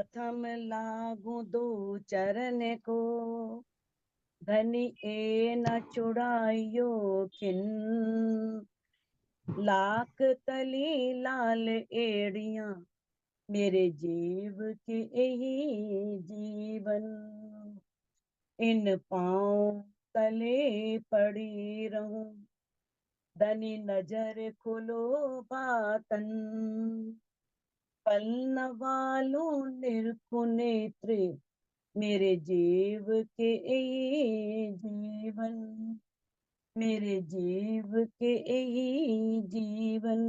प्रथम लागू दो चरण को, धनी ए न छुड़ाइयो खिन। लाख तली लाल एड़िया, मेरे जीव के यही जीवन। इन पाँव तले पड़ी रहूं, धनी नजर खोलो बातन। पलना वालों निरखु नेत्र, मेरे जीव के यही जीवन। मेरे जीव के यही जीवन।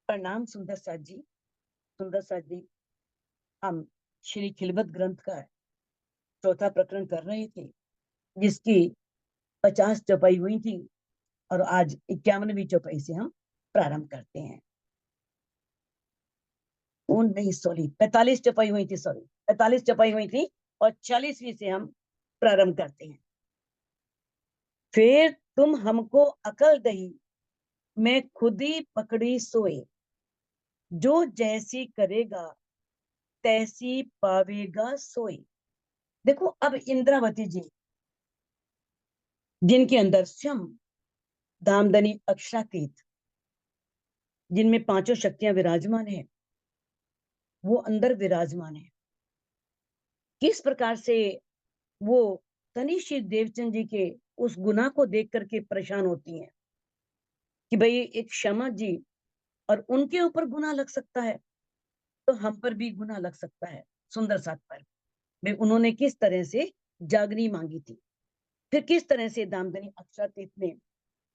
प्रणाम सुंदर साथ जी। सुंदर साथ जी, हम श्री खिलवत ग्रंथ का चौथा प्रकरण कर रहे थे, जिसकी 50 चौपाई हुई थी, और आज 51वीं चौपाई से हम प्रारंभ करते हैं। नहीं सॉरी, 45 चौपाई हुई थी, सॉरी 45 चौपाई हुई थी, और 40वीं से हम प्रारंभ करते हैं। फिर तुम हमको अकल दही, मैं खुद ही पकड़ी सोए। जो जैसी करेगा तैसी पावेगा सोई। देखो, अब इंद्रावती जी, जिनके अंदर स्वयं धामधनी अक्षरातीत, जिनमें पांचों शक्तियां विराजमान है, वो अंदर विराजमान है। किस प्रकार से वो तनिश्री देवचंद जी के उस गुनाह को देख करके परेशान होती हैं कि भाई एक क्षमा जी और उनके ऊपर गुनाह लग सकता है, तो हम पर भी गुनाह लग सकता है सुंदर साथ पर। भाई उन्होंने किस तरह से जागनी मांगी थी, फिर किस तरह से दामदनी अक्षरातीत ने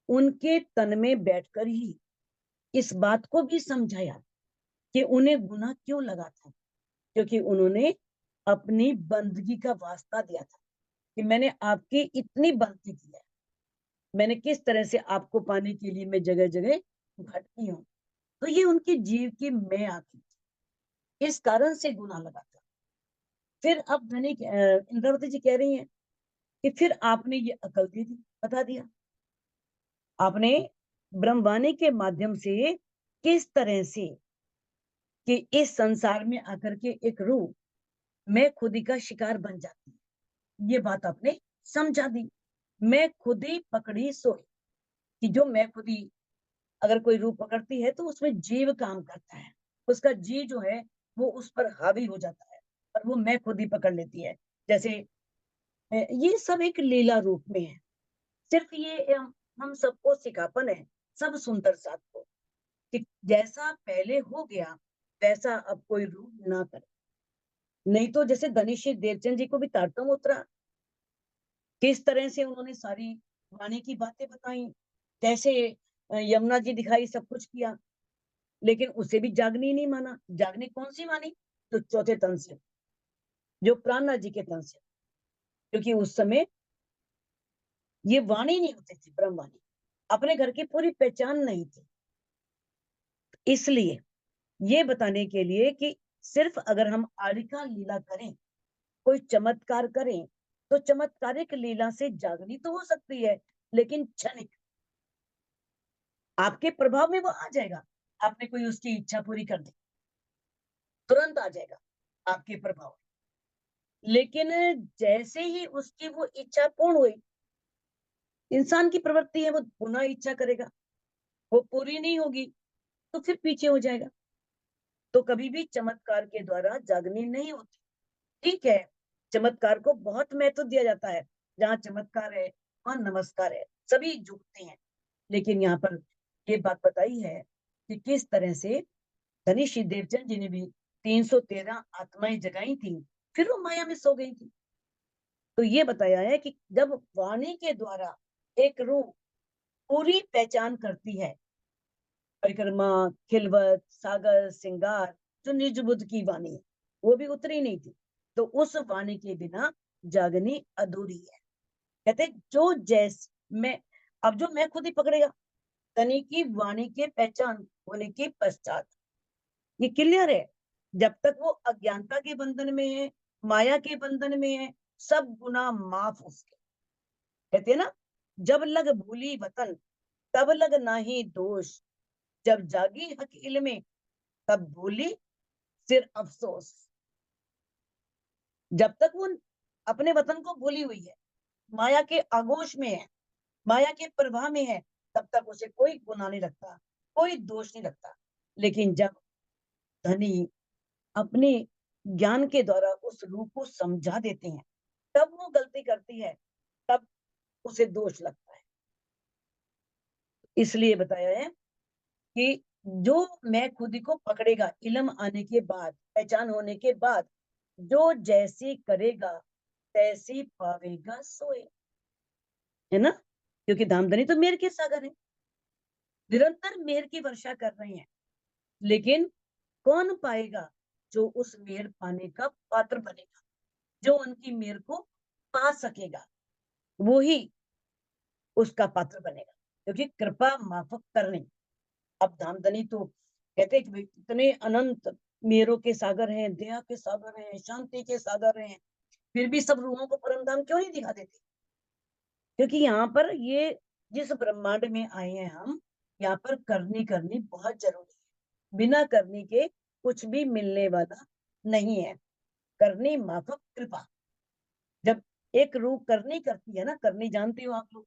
उनके तन में बैठकर ही इस बात को भी समझाया कि उन्हें गुनाह क्यों लगा था, क्योंकि उन्होंने अपनी बंदगी का वास्ता दिया था कि मैंने आपकी इतनी बंदगी की है, मैंने किस तरह से आपको पाने के लिए मैं जगह जगह भटकी हूं। तो ये उनके जीव की मैं आती थी, इस कारण से गुनाह लगा था। फिर अब धनी इंद्रावती जी कह रही हैं कि फिर आपने ये अकल दे दी, बता दिया आपने ब्रह्मवाणी के माध्यम से किस तरह से कि इस संसार में आकर के एक रूह मैं खुदी का शिकार बन जाती है, ये बात आपने समझा दी। मैं खुदी पकड़ी सोई, कि जो मैं खुदी अगर कोई रूह पकड़ती है तो उसमें जीव काम करता है, उसका जी जो है वो उस पर हावी हो जाता है, और वो मैं खुदी पकड़ लेती है। जैसे ये सब एक लीला रूप में है। सिर्फ ये हम सबको सिखापन है, सब सुंदर साथ को, कि जैसा पहले हो गया वैसा अब कोई रूप ना करे। नहीं तो जैसे धनीश्री देवचंद जी को भी तारतम उतरा, किस तरह से उन्होंने सारी वाणी की बातें बताई, कैसे यमुना जी दिखाई, सब कुछ किया, लेकिन उसे भी जागनी नहीं माना। जागनी कौन सी मानी? तो चौथे तन से, जो प्राणनाथ जी के तन से, क्योंकि उस समय ये वाणी नहीं होती थी, ब्रह्मवाणी अपने घर की पूरी पहचान नहीं थी। इसलिए ये बताने के लिए कि सिर्फ अगर हम आरिका लीला करें, कोई चमत्कार करें, तो चमत्कारिक लीला से जागनी तो हो सकती है, लेकिन क्षणिक, आपके प्रभाव में वो आ जाएगा। आपने कोई उसकी इच्छा पूरी कर दी, तुरंत आ जाएगा आपके प्रभाव में। लेकिन जैसे ही उसकी वो इच्छा पूर्ण हुई, इंसान की प्रवृत्ति है वो पुनः इच्छा करेगा, वो पूरी नहीं होगी तो फिर पीछे हो जाएगा। तो कभी भी चमत्कार के द्वारा जागनी नहीं होती। ठीक है, चमत्कार को बहुत महत्व दिया जाता है, जहाँ चमत्कार है वहां नमस्कार है, सभी झुकते हैं। लेकिन यहाँ पर ये बात बताई है कि किस तरह से धनीश्री देवचंद जी ने भी 313 आत्माएं जगाई थी, फिर वो माया में सो गई थी। तो ये बताया है कि जब वाणी के द्वारा एक रूह पूरी पहचान करती है, परिक्रमा, खिलवत, सागर, सिंगार, जो निज बुद्ध की वाणी है, वो भी उतरी नहीं थी, तो उस वाणी के बिना जागनी अधूरी है। कहते जो जैस मैं, अब जो मैं खुद ही पकड़ेगा तनी की वाणी के पहचान होने के पश्चात, ये क्लियर है। जब तक वो अज्ञानता के बंधन में है, माया के बंधन में है, सब गुनाह माफ उसके। कहते हैं ना, जब लग भूली वतन तब लग नाही दोष, जब जागी हक इल्मे तब भूली सिर अफसोस। जब तक वो अपने वतन को भूली हुई है, माया के आगोश में है, माया के प्रवाह में है, तब तक उसे कोई गुनाह नहीं लगता, कोई दोष नहीं लगता। लेकिन जब धनी अपने ज्ञान के द्वारा उस रूह को समझा देते हैं, तब वो गलती करती है, तब उसे दोष लगता है। इसलिए बताया है कि जो मैं खुदी को पकड़ेगा, इल्म आने के बाद, पहचान होने के बाद, जो जैसी करेगा तैसी पावेगा सोए, है ना? क्योंकि धामधनी तो मेर के सागर है, निरंतर मेर की वर्षा कर रहे हैं। लेकिन कौन पाएगा? जो उस मेर पाने का पात्र बनेगा, जो उनकी मेर को पा सकेगा, वो ही उसका पात्र बनेगा। क्योंकि कृपा माफक करनी। अब धामधनी तो कहते हैं कि भाई इतने अनंत मेरों के सागर हैं, दया के सागर हैं, शांति के सागर हैं, फिर भी सब रूहों को परम धाम क्यों नहीं दिखा देते? क्योंकि यहाँ पर ये जिस ब्रह्मांड में आए हैं हम, यहाँ पर करनी करनी बहुत जरूरी है। बिना करनी के कुछ भी मिलने वाला नहीं है। करनी माफक कृपा। जब एक रूह करनी करती है ना, करनी जानते हो आप लोग,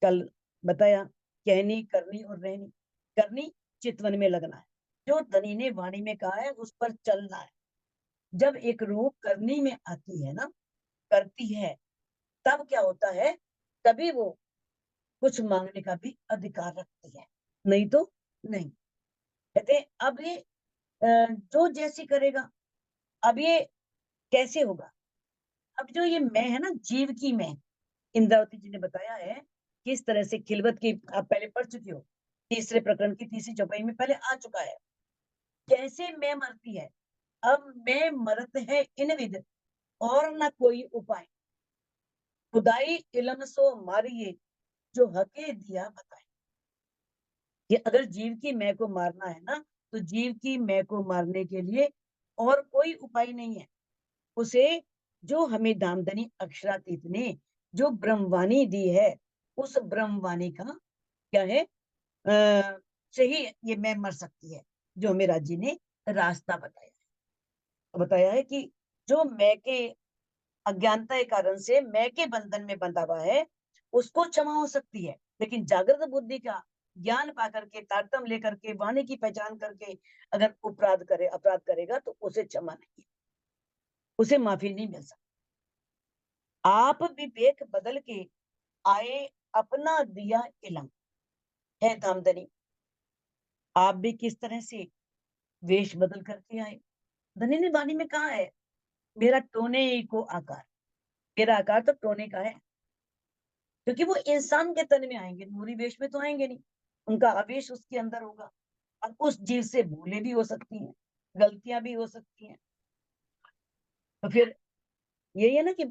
कल बताया, कहनी करनी और रहनी। करनी चितवन में लगना है, जो धनी ने वाणी में कहा है उस पर चलना है। जब एक रूह करनी में आती है ना, करती है, तब क्या होता है? तभी वो कुछ मांगने का भी अधिकार रखती है, नहीं तो नहीं। कहते हैं अब ये जो जैसी करेगा। अब ये कैसे होगा? अब जो ये मैं है ना, जीव की मैं, इंद्रावती जी ने बताया है किस तरह से खिलवत की, आप पहले पढ़ चुकी हो, तीसरे प्रकरण की तीसरी चौपाई में पहले आ चुका है। कैसे मैं मरती है? अब मैं मरत है इन विद, और न कोई उपाय। खुदाई इलम सो मारिए, जो हके दिया बताए। कि अगर जीव की मैं को मारना है ना, तो जीव की मैं को मारने के लिए और कोई उपाय नहीं है। उसे जो हमें दामदनी अक्षरातीत ने जो ब्रह्मवाणी दी है, उस ब्रह्मवाणी का क्या है, से ही ये मैं मर सकती है, जो हमें राजी ने रास्ता बताया है। तो बताया है कि जो मैं के अज्ञानता के कारण से मैं के बंधन में बंधा हुआ है, उसको क्षमा हो सकती है। लेकिन जागृत बुद्धि का ज्ञान पा करके, तारतम्य लेकर के, वाणी की पहचान करके अगर अपराध करेगा, तो उसे क्षमा नहीं है, उसे माफी नहीं मिल सकती। आप विवेक बदल के आए, अपना दिया इलम, है धामधनी। आप भी किस तरह से वेश बदल करके आए? धनी ने वाणी में कहा है, मेरा टोने को आकार, मेरा आकार तो टोने का है। क्योंकि वो इंसान के तन में आएंगे, नूरी वेश में तो आएंगे नहीं। उनका आवेश उसके अंदर होगा, और उस जीव से भूलें भी हो सकती हैं, गलतियां भी हो सकती हैं। तो फिर यही है ना कि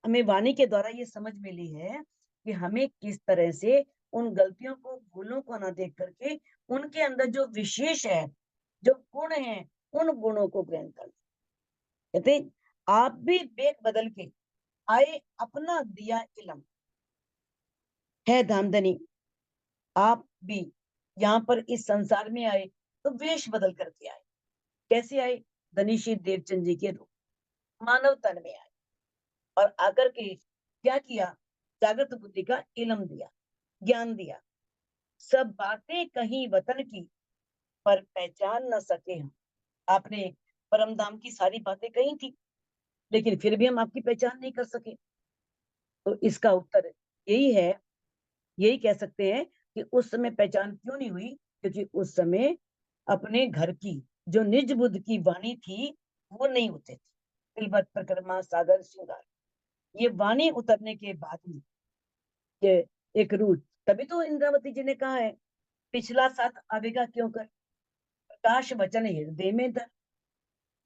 हमें वाणी के द्वारा ये समझ मिली है कि हमें किस तरह से उन गलतियों को, भूलों को ना देख करके, उनके अंदर जो विशेष है, जो गुण है, उन गुणों को ग्रहण करना। कहते हैं, आप भी बेक बदल के आए, अपना दिया इलम, है धामधनी। आप भी यहाँ पर इस संसार में आए, तो वेश बदल करके आए। कैसे आए? धनीशी देवचंद जी के रूप, मानव तन में आए, और आकर के क्या किया? जागृत बुद्धि का इलम दिया, ज्ञान दिया। सब बातें कहीं वतन की, पर पहचान न सके हम। आपने परम धाम की सारी बातें कही थी, लेकिन फिर भी हम आपकी पहचान नहीं कर सके। तो इसका उत्तर यही है, यही कह सकते हैं कि उस समय पहचान क्यों नहीं हुई? क्योंकि उस समय अपने घर की जो निज बुद्ध की वाणी थी, वो नहीं उतरी थी। तिलवत परिक्रमा सागर श्रृंगार, ये वाणी उतरने के बाद में ये एक रूप। तभी तो इंद्रावती जी ने कहा है, पिछला साथ आवेगा क्यों कर, प्रकाश वचन हृदय में धर।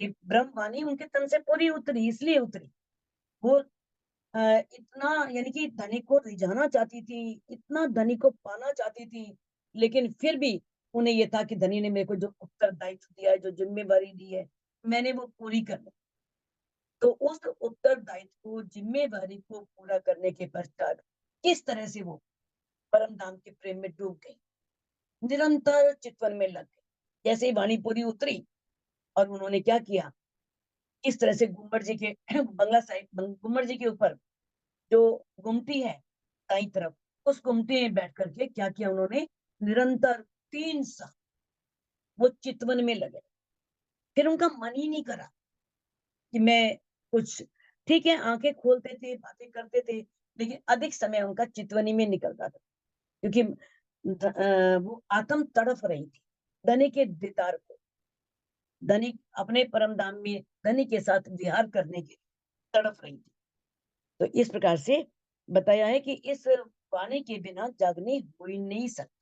ये ब्रह्म वाणी उनके तन से पूरी उतरी, इसलिए उतरी। वो इतना, यानी कि धनी को रिझाना चाहती थी, इतना धनी को पाना चाहती थी, लेकिन फिर भी उन्हें यह था कि धनी ने मेरे को जो उत्तरदायित्व दिया है, जो जिम्मेवारी दी है, मैंने वो पूरी करनी। तो उस उत्तरदायित्व को, जिम्मेवारी को पूरा करने के पश्चात किस तरह से वो परम धाम के प्रेम में डूब गई, निरंतर चितवन में लग गई। जैसे ही वाणी पूरी उतरी, और उन्होंने क्या किया, इस तरह से गुम्बद जी के बंगला साहिब गुम्बद जी के ऊपर जो गुमटी है दाईं तरफ, उस गुमटी में बैठ करके क्या किया उन्होंने, निरंतर 3 साल वो चितवन में लगे। फिर उनका मन ही नहीं करा कि मैं कुछ, ठीक है आंखें खोलते थे, बातें करते थे, लेकिन अधिक समय उनका चितवनी में निकलता था, क्योंकि वो आत्म तड़फ रही थी धनी के दीदार को, धनी अपने परम धाम में धनी के साथ विहार करने के तड़फ रही थी। तो इस प्रकार से बताया है कि इस वाणी के बिना जागनी हो ही नहीं सकती।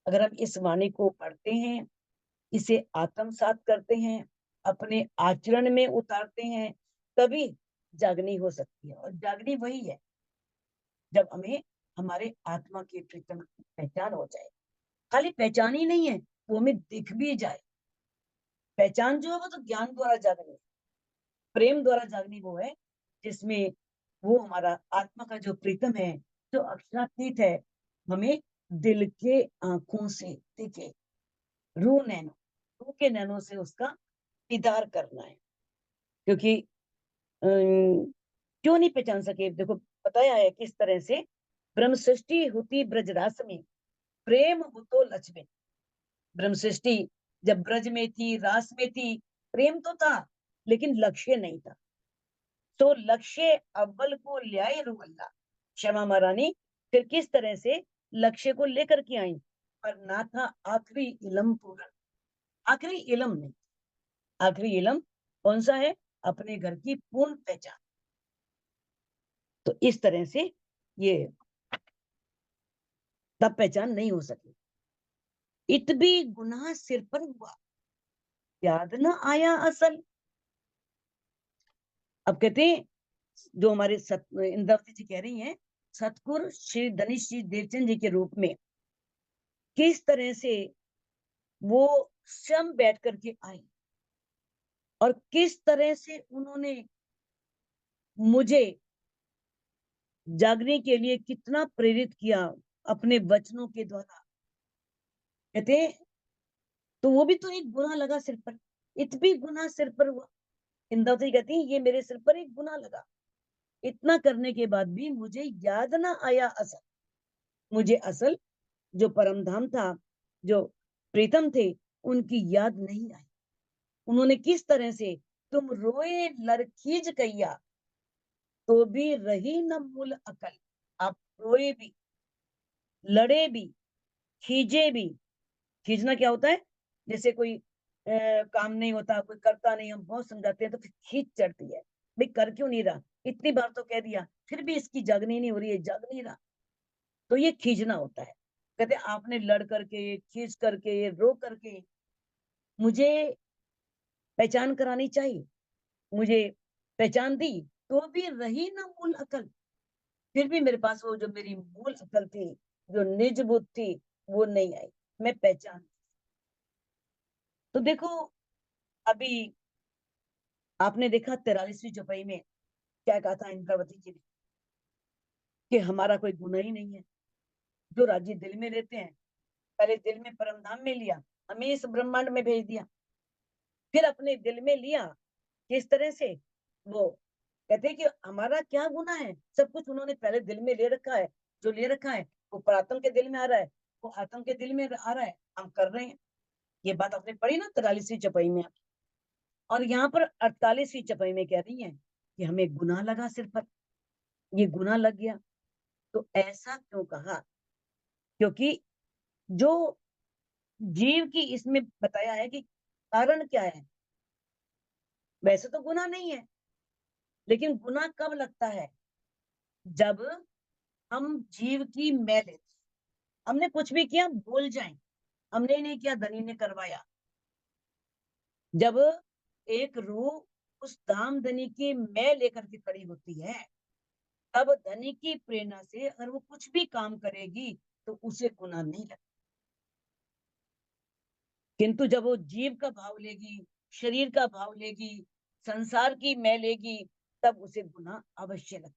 अगर हम इस वाणी को पढ़ते हैं, इसे आत्मसात करते हैं, अपने आचरण में उतारते हैं, तभी जागनी हो सकती है। और जागनी वही है जब हमें हमारे आत्मा के प्रीतम की पहचान हो जाए। खाली पहचान ही नहीं है, वो हमें दिख भी जाए। पहचान जो है वो तो ज्ञान द्वारा जागनी है, प्रेम द्वारा जागनी वो है जिसमें वो हमारा आत्मा का जो प्रीतम है, जो अक्षरातीत है, हमें दिल के आंखों से दिखे, रूह के नैनों से उसका दीदार करना है। क्योंकि क्यों नहीं पहचान सके, देखो बताया है किस तरह से, ब्रह्म सृष्टि होती ब्रजरास में, प्रेम हो तो लक्ष्मी। ब्रह्म सृष्टि जब ब्रज में थी, रास में थी, प्रेम तो था लेकिन लक्ष्य नहीं था। तो लक्ष्य अव्वल को ल्याए रू अल्लाह, क्षमा महारानी फिर किस तरह से लक्ष्य को लेकर के आई, पर ना था आखिरी इलम पूरा। आखिरी इलम नहीं, आखिरी इलम कौन सा है, अपने घर की पूर्ण पहचान। तो इस तरह से ये तब पहचान नहीं हो सकी। इत भी गुनाह सिर पर हुआ, याद ना आया असल। अब कहते हैं जो हमारे इंद्रावती जी कह रही हैं, सतगुरु श्री धनीश जी देवचंद जी के रूप में किस तरह से वो स्वयं बैठ करके आए, और किस तरह से उन्होंने मुझे जागने के लिए कितना प्रेरित किया अपने वचनों के द्वारा। कहते हैं तो वो भी तो एक गुनाह लगा सिर पर, इत भी गुनाह सिर पर हुआ। इंद्रावती कहती है ये मेरे सिर पर एक गुनाह लगा, इतना करने के बाद भी मुझे याद ना आया असल। मुझे असल जो परम धाम था, जो प्रीतम थे, उनकी याद नहीं आई। उन्होंने किस तरह से, तुम रोए लरखीज कैया तो भी रही न मूल अकल। आप रोए भी, लड़े भी, खींचे भी। खींचना क्या होता है, जैसे कोई काम नहीं होता, कोई करता नहीं, हम बहुत समझाते हैं तो फिर खींच चढ़ती है, भाई कर क्यों नहीं रहा, इतनी बार तो कह दिया फिर भी इसकी जगनी नहीं हो रही है, जग नहीं रहा। तो ये खींचना होता है। कहते आपने लड़ करके, खींच करके, रो करके मुझे पहचान करानी चाहिए, मुझे पहचान दी, तो भी रही ना मूल अकल। फिर भी मेरे पास वो जो मेरी मूल अकल थी, जो निज बुद्धि थी, वो नहीं आई, मैं पहचान। तो देखो अभी आपने देखा 43वीं चौपाई में क्या कहा था इंद्रावती जी ने, कि हमारा कोई गुनाह ही नहीं है, जो राज्य दिल में लेते हैं, पहले दिल में परम धाम में लिया, हमें इस ब्रह्मांड में भेज दिया, फिर अपने दिल में लिया। किस तरह से, वो कहते हैं कि हमारा क्या गुनाह है, सब कुछ उन्होंने पहले दिल में ले रखा है। जो ले रखा है वो परात्म के दिल में आ रहा है, वो आत्म के दिल में आ रहा है, हम कर रहे हैं। ये बात आपने पढ़ी ना 43वीं चौपाई में। और यहाँ पर 48वीं चौपाई में कह रही है कि हमें गुनाह लगा सिर पर, ये गुनाह लग गया। तो ऐसा क्यों कहा, क्योंकि जो जीव की इसमें बताया है कि कारण क्या है, वैसे तो गुनाह नहीं है, लेकिन गुनाह कब लगता है, जब हम जीव की मैल लेते, हमने कुछ भी किया भूल जाए, हमने नहीं किया, धनी ने करवाया। जब एक रूह उस धाम धनी की मैल लेकर के खड़ी होती है, तब धनी की प्रेरणा से अगर वो कुछ भी काम करेगी तो उसे गुनाह नहीं लगता। किंतु जब वो जीव का भाव लेगी, शरीर का भाव लेगी, संसार की मैं लेगी, तब उसे गुनाह अवश्य लगता।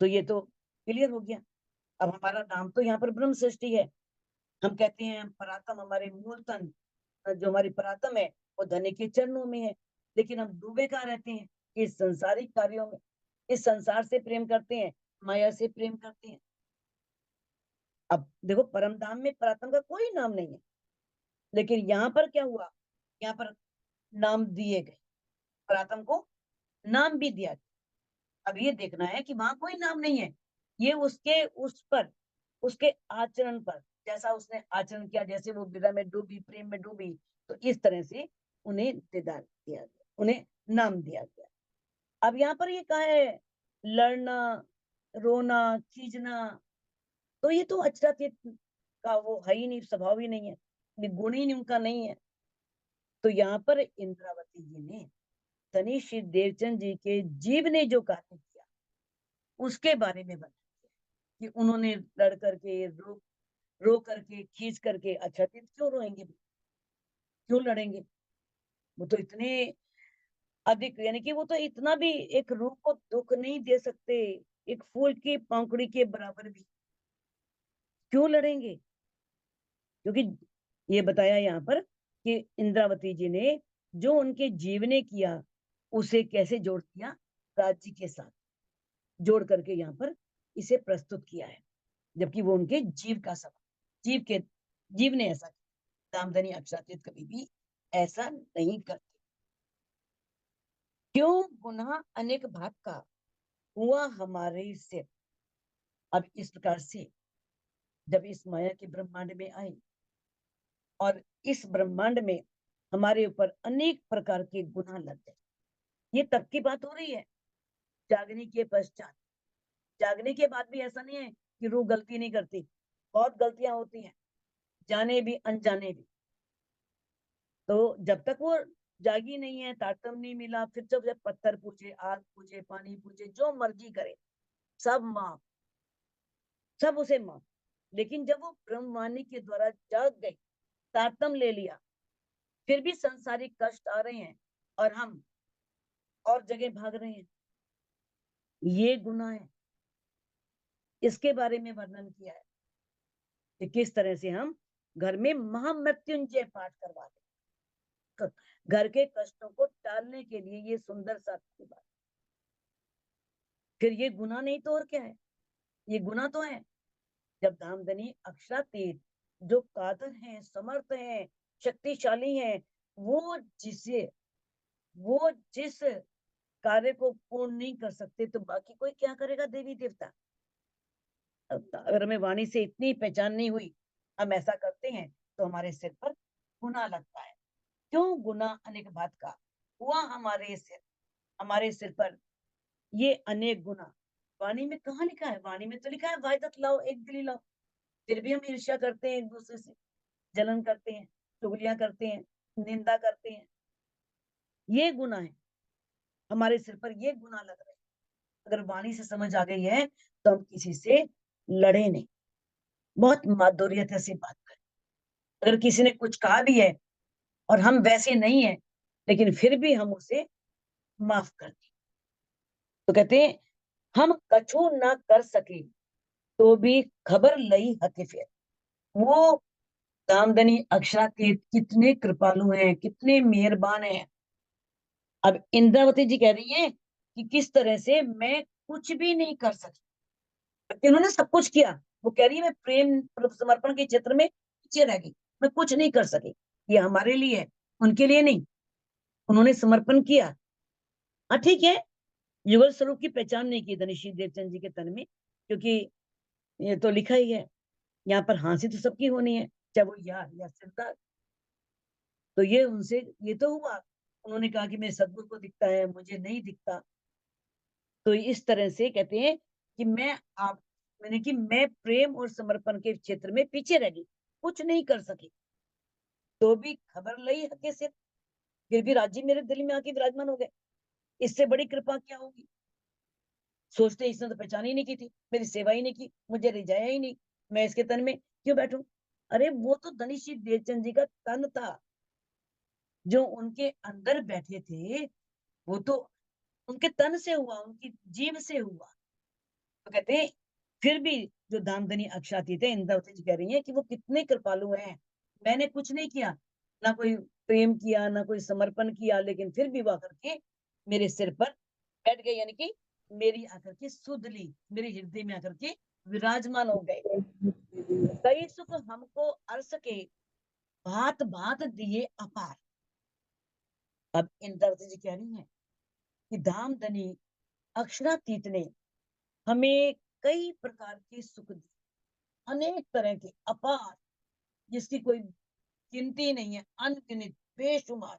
तो ये तो क्लियर हो गया। अब हमारा नाम तो यहाँ पर ब्रह्म सृष्टि है, हम कहते हैं परात्म हमारे मूल तन, जो हमारी परात्म है वो धनी के चरणों में है, लेकिन हम डूबे कहाँ रहते हैं? इस संसारिक कार्यों में, इस संसार से प्रेम करते हैं, माया से प्रेम करते हैं। अब देखो परम धाम में परात्म का कोई नाम नहीं है, लेकिन यहाँ पर क्या हुआ? यहाँ पर नाम दिए गए, परात्म को नाम भी दिया गया। अब ये देखना है कि वहां कोई नाम नहीं है, ये उसके उस पर, उसके आचरण पर, जैसा उसने आचरण किया, जैसे वो विरह में डूबी, प्रेम में डूबी, तो इस तरह से उन्हें दीदार दिया गया, उन्हें नाम दिया गया। अब यहाँ पर ये कहा है लड़ना, रोना, खींचना, तो ये तो अचरातीत का वो है ही नहीं, स्वभाव ही नहीं है, ये गुण ही नहीं उनका नहीं है। तो यहाँ पर इंद्रावती जी ने धनी श्री देवचंद जी के जीव ने जो कार्य किया उसके बारे में बताया कि उन्होंने लड़ करके, रो करके, खींच करके, अच्छा तो क्यों रोएंगे, क्यों लड़ेंगे? वो तो इतने अधिक, यानी कि वो तो इतना भी एक रूह को दुख नहीं दे सकते, एक फूल की पंखुड़ी के बराबर भी, क्यों लड़ेंगे? क्योंकि ये बताया यहाँ पर कि इंद्रावती जी ने जो उनके जीव ने किया उसे कैसे जोड़ दिया, राज्य के साथ जोड़ करके यहाँ पर इसे प्रस्तुत किया है, जबकि वो उनके जीव का सवाल, जीव ने ऐसा किया। दामदनी अक्षरातीत कभी भी ऐसा नहीं करते। क्यों गुनाह अनेक भाग का हुआ हमारे से। अब इस प्रकार से जब इस माया के ब्रह्मांड में आए और इस ब्रह्मांड में हमारे ऊपर अनेक प्रकार के गुनाह लग गए, ये तब की बात हो रही है, जागने के पश्चात। जागने के बाद भी ऐसा नहीं है कि रूह गलती नहीं करती, बहुत गलतियां होती हैं, जाने भी अनजाने भी। तो जब तक वो जागी नहीं है, तारतम नहीं मिला, फिर जब पत्थर पूछे, आग पूछे, पानी पूछे, जो मर्जी करे, सब माफ, सब उसे माफ। लेकिन जब वो ब्रह्मवाणी के द्वारा जाग गई, तारतम ले लिया, फिर भी संसारिक कष्ट आ रहे हैं और हम और जगह भाग रहे हैं, ये गुनाह है। इसके बारे में वर्णन किया है कि किस तरह से हम घर में महामृत्युंजय पाठ करवा दें, घर के कष्टों को टालने के लिए। ये सुंदर सा बात, फिर ये गुनाह नहीं तो और क्या है? ये गुनाह तो है जब धामधनी अक्षरातीत जो कातर हैं, समर्थ हैं, शक्तिशाली हैं, वो जिसे वो जिस कार्य को पूर्ण नहीं कर सकते तो बाकी कोई क्या करेगा? देवी देवता। अगर हमें वाणी से इतनी पहचान नहीं हुई, हम ऐसा करते हैं, तो हमारे सिर पर गुनाह लगता है। क्यों गुनाह अनेक बात का हुआ हमारे सिर पर ये अनेक गुना। वाणी में कहाँ लिखा है? वाणी में तो लिखा है वायदत लाओ, एक दिली लाओ। फिर भी हम ईर्ष्या करते हैं, एक दूसरे से जलन करते हैं, चुगलियां करते हैं, निंदा करते हैं। ये गुनाह है, हमारे सिर पर ये गुनाह लग रहे हैं। अगर वाणी से समझ आ गई है तो हम किसी से लड़े नहीं, बहुत माधुर्यता से बात करें। अगर किसी ने कुछ कहा भी है और हम वैसे नहीं है, लेकिन फिर भी हम उसे माफ कर दें। तो कहते हैं हम कछु ना कर सके तो भी खबर लई हके फिर। वो कामधनी अक्षरातीत कितने कृपालु हैं, कितने मेहरबान हैं। अब इंद्रावती जी कह रही है कि किस तरह से मैं कुछ भी नहीं कर सकी, इन्होंने सब कुछ किया। वो कह रही है मैं प्रेम समर्पण के क्षेत्र में पीछे रह गई, मैं कुछ नहीं कर सकी। ये हमारे लिए है, उनके लिए नहीं। उन्होंने समर्पण किया, हाँ ठीक है, युगल स्वरूप की पहचान नहीं की धनीश्री देवचंद जी के तन में, क्योंकि ये तो लिखा ही है, यहाँ पर हांसी तो सबकी होनी है, चाहे वो यार या सिरदार। तो ये उनसे ये तो हुआ, उन्होंने कहा कि मेरे सदगुरु को दिखता है, मुझे नहीं दिखता। तो इस तरह से कहते हैं कि मैंने कि मैं प्रेम और समर्पण के क्षेत्र में पीछे रह गई, कुछ नहीं कर सकी। तो भी खबर लई हके से, फिर भी राज्य मेरे दिल में आके विराजमान हो गए। इससे बड़ी कृपा क्या होगी? सोचते इसने तो पहचान ही नहीं की थी, मेरी सेवा ही नहीं की, मुझे रिझाया ही नहीं, मैं इसके तन में क्यों बैठूं? अरे वो तो धनीश्री देवचंद जी का तन था, जो उनके अंदर बैठे थे, वो तो उनके तन से हुआ, उनकी जीव से हुआ। तो कहते हैं फिर भी जो दामदनी अक्षरातीत है, इंद्रावती जी कह रही है कि वो कितने कृपालु हैं, मैंने कुछ नहीं किया, ना कोई प्रेम किया, ना कोई समर्पण किया, लेकिन फिर भी वो आकर के मेरे सिर पर बैठ गए, यानी कि मेरी आकर के सुध ली, मेरे हृदय में आकर के विराजमान हो गए। कई सुख हमको अर्श के भात भात दिए अपार। अब इंद्रावती जी कह रही है कि धाम धनी अक्षरातीत ने हमें कई प्रकार के सुख दिए, अनेक तरह के, अपार, जिसकी कोई गिनती नहीं है, अनगिनत, बेशुमार।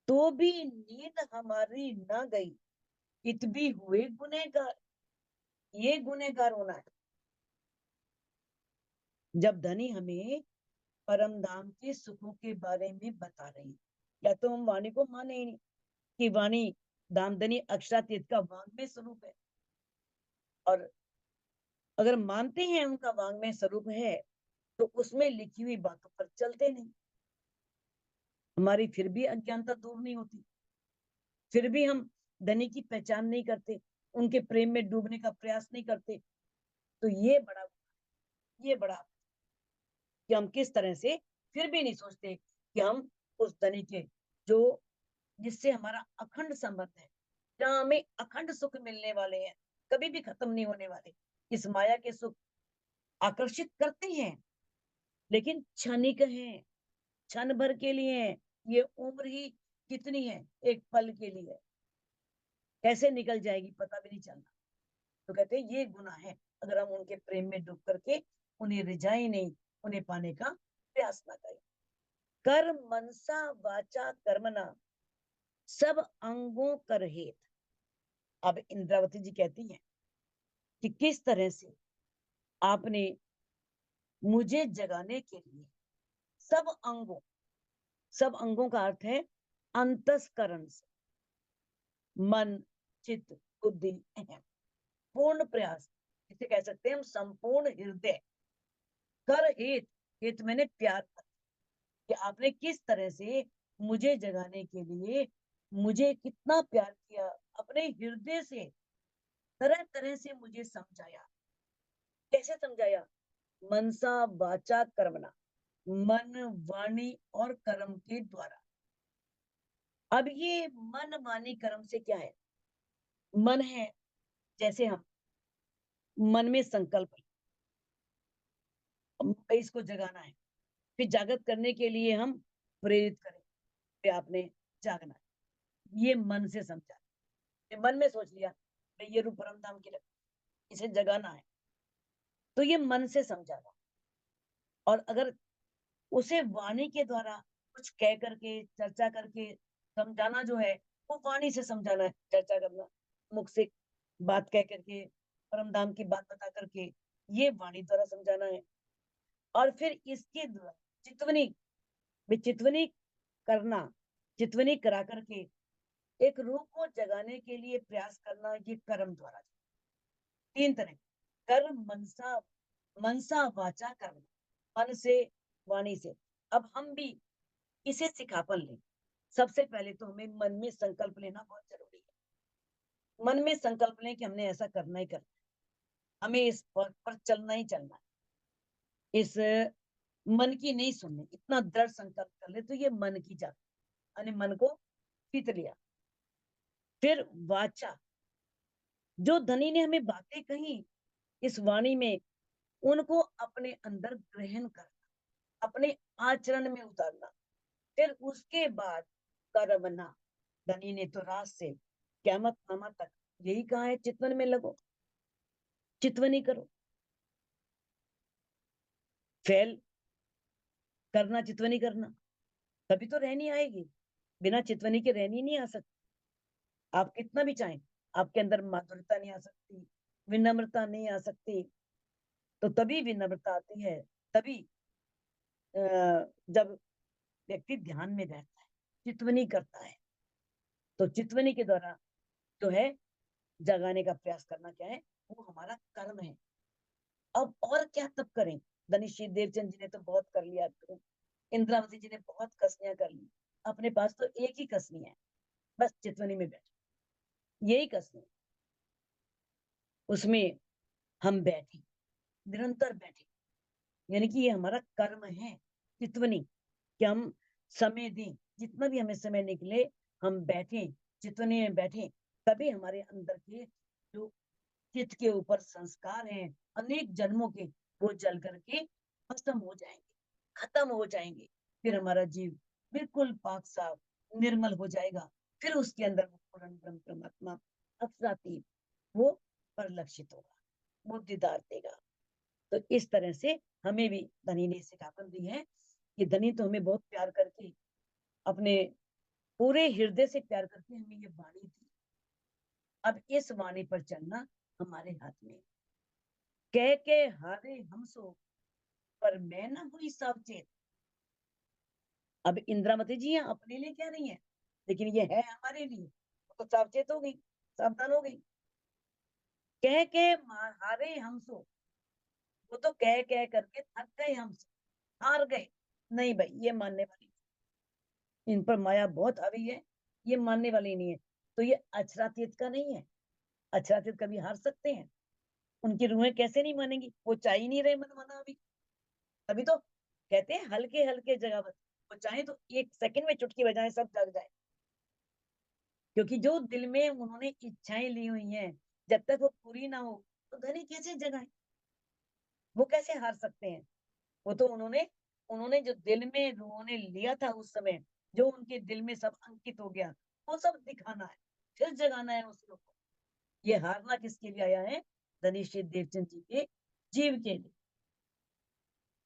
तो भी नींद हमारी न गई, इत भी हुए गुनहगार। ये गुनहगार होना है जब धनी हमें परम धाम के सुखों के बारे में बता रही है। या तो हम वाणी को माने ही नहीं कि वाणी दामदनी अक्षरातीत का वांग्मय स्वरूप है, और अगर मानते हैं उनका वांग्मय स्वरूप है तो उसमें लिखी हुई बातों पर चलते नहीं, हमारी फिर भी अज्ञानता दूर नहीं होती, फिर भी हम धनी की पहचान नहीं करते, उनके प्रेम में डूबने का प्रयास नहीं करते। तो ये बड़ा कि हम किस तरह से फिर भी नहीं सोचते कि हम उस धनी के जो जिससे हमारा अखंड संबंध है, जहाँ हमें अखंड सुख मिलने वाले हैं, कभी भी खत्म नहीं होने वाले। इस माया के सुख आकर्षित करते हैं, लेकिन क्षणिक हैं, क्षण भर के लिए हैं। ये उम्र ही कितनी है, एक पल के लिए, कैसे निकल जाएगी पता भी नहीं चलना। तो कहते हैं ये गुनाह है अगर हम उनके प्रेम में डूब करके उन्हें रिझाए नहीं, उन्हें पाने का प्रयास ना करें। कर मनसा वाचा कर्मना सब अंगों कर हेत। अब इंद्रावती जी कहती हैं कि किस तरह से आपने मुझे जगाने के लिए सब अंगों, सब अंगों का अर्थ है अंतस्करण से, मन, चित्त, बुद्धि, अहम, पूर्ण प्रयास, इसे कह सकते हैं हम संपूर्ण हृदय। कर हेत, हेत मैंने प्यार, कि आपने किस तरह से मुझे जगाने के लिए मुझे कितना प्यार किया, अपने हृदय से तरह तरह से मुझे समझाया। कैसे समझाया? मनसा वाचा कर्मणा, मन, वाणी और कर्म के द्वारा। अब ये मन, वाणी, कर्म से क्या है? मन है, जैसे हम मन में संकल्प, इसको जगाना है, फिर जागृत करने के लिए हम प्रेरित करें कि आपने जागना है, ये मन से समझा। ये मन में सोच लिया भाई ये रूप परम धाम की लक्ष्मी, इसे जगाना है, तो ये मन से समझाना। और अगर उसे वाणी के द्वारा कुछ कह करके, चर्चा करके समझाना जो है, वो वाणी से समझाना है, चर्चा करना, मुख से बात कह करके, परम धाम की बात बता करके, ये वाणी द्वारा समझाना है। और फिर इसके द्वारा चितवनी, चितवनी करना, चितवनी करा करके एक रूह को जगाने के लिए प्रयास करना, ये कर्म द्वारा। तीन तरह, कर्म, मनसा, मनसा वाचा कर्म, मन से, वाणी से। अब हम भी इसे सिखापन लें। सबसे पहले तो हमें मन में संकल्प लेना बहुत जरूरी है। मन में संकल्प लें कि हमने ऐसा करना ही करना है, हमें इस पर चलना ही चलना है, इस मन की नहीं सुननी, इतना दृढ़ संकल्प कर ले तो ये मन की जात, यानी मन को जीत लिया। फिर वाचा, जो धनी ने हमें बातें कही इस वाणी में, उनको अपने अंदर ग्रहण करना, अपने आचरण में उतारना। फिर उसके बाद कर्मना, धनी ने तो रात से क़यामत नामा तक यही कहा है, चितवन में लगो, चितवनी करो। फैल करना, चितवनी करना, तभी तो रहनी आएगी, बिना चितवनी के रहनी नहीं आ सकती। आप कितना भी चाहें, आपके अंदर माधुर्यता नहीं आ सकती, विनम्रता नहीं आ सकती। तो तभी विनम्रता आती है, तभी जब व्यक्ति ध्यान में रहता है, चितवनी करता है। तो चितवनी के द्वारा जो है जगाने का प्रयास करना, क्या है, वो हमारा कर्म है। अब और क्या तब करें? धनीश्री देवचंद जी ने तो बहुत कर लिया, तो इंद्रावती जी ने बहुत कसनियां कर ली, अपने पास तो एक ही कसनी है, बस चितवनी में बैठ, यही कसनी, उसमें हम बैठे, निरंतर बैठे, यानी कि ये हमारा कर्म है, चितवनी। कि हम समय दें, जितना भी हमें समय निकले हम बैठें, जितने में बैठें, तभी हमारे अंदर के जो चित्त के ऊपर संस्कार हैं अनेक जन्मों के, वो जल करके खत्म हो जाएंगे, खत्म हो जाएंगे। फिर हमारा जीव बिल्कुल पाक साफ निर्मल हो जाएगा। फिर उसके अंदर वो पूर्ण ब्रह्म परमात्मा अक्षरातीत वो परिलक्षित होगा, वो दीदार देगा। तो इस तरह से हमें भी धनी ने सिखापन दी है कि धनी तो हमें बहुत प्यार करके, अपने पूरे हृदय से प्यार करके हमें ये वाणी दी। अब इस वाणी पर चलना हमारे हाथ में। कह के हारे हम सो, पर मैं ना हुई सावचेत। अब इंद्रावती जी यहाँ अपने लिए कह रही है, लेकिन ये है हमारे लिए। तो सावचेत हो गई, सावधान हो गई। कह के हारे हम सो, वो तो कह करके थक गए, हमसे हार गए। नहीं भाई, ये मानने वाली, इन पर माया बहुत हावी है, ये मानने वाली नहीं है। तो ये अक्षरातीत का नहीं है। अक्षरातीत कभी हार सकते हैं? उनकी रूहें कैसे नहीं मानेंगी? वो चाह ही नहीं रहे मन माना अभी। अभी तो कहते हैं हल्के हल्के जगह पर, वो चाहे तो एक सेकंड में चुटकी बजाए सब जग जाए। क्योंकि जो दिल में उन्होंने इच्छाएं ली हुई हैं, जब तक वो पूरी ना हो तो धनी कैसे जगाए? वो कैसे हार सकते हैं? वो तो उन्होंने उन्होंने जो दिल में उन्होंने लिया था उस समय, जो उनके दिल में सब अंकित हो गया, वो सब दिखाना है, फिर जगाना है उस लोग को। ये हारना किसके लिए आया है? धनीश्वर देवचंद जी के जीव के लिए।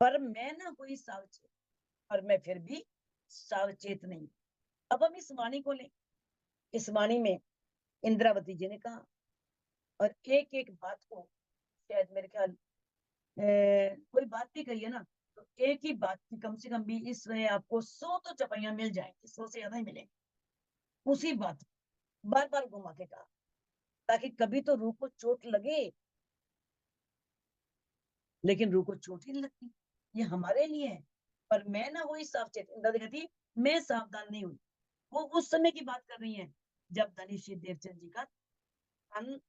पर मैं ना हुई सावचेत, और मैं फिर भी सावचेत नहीं। अब हम इस वाणी को लें। इस वाणी में इंद्रावती जी ने कहा, और एक एक बात को, शायद मेरे ख्याल कोई बात भी कही है ना, तो एक ही बात की कम से कम भी इसमें आपको 100 तो चपाइयां मिल जाएंगी, 100 से ज्यादा ही मिलेंगी। उसी बात बार बार घुमा के कहा, ताकि कभी तो रूह को चोट लगे। लेकिन रूह को चोट ही नहीं लगती, ये हमारे लिए है। पर मैं ना हुई सावचेत, इंद्रा कहती मैं सावधान नहीं हुई। वो उस समय की बात कर रही है जब धनीश्वर देवचंद जी का अन,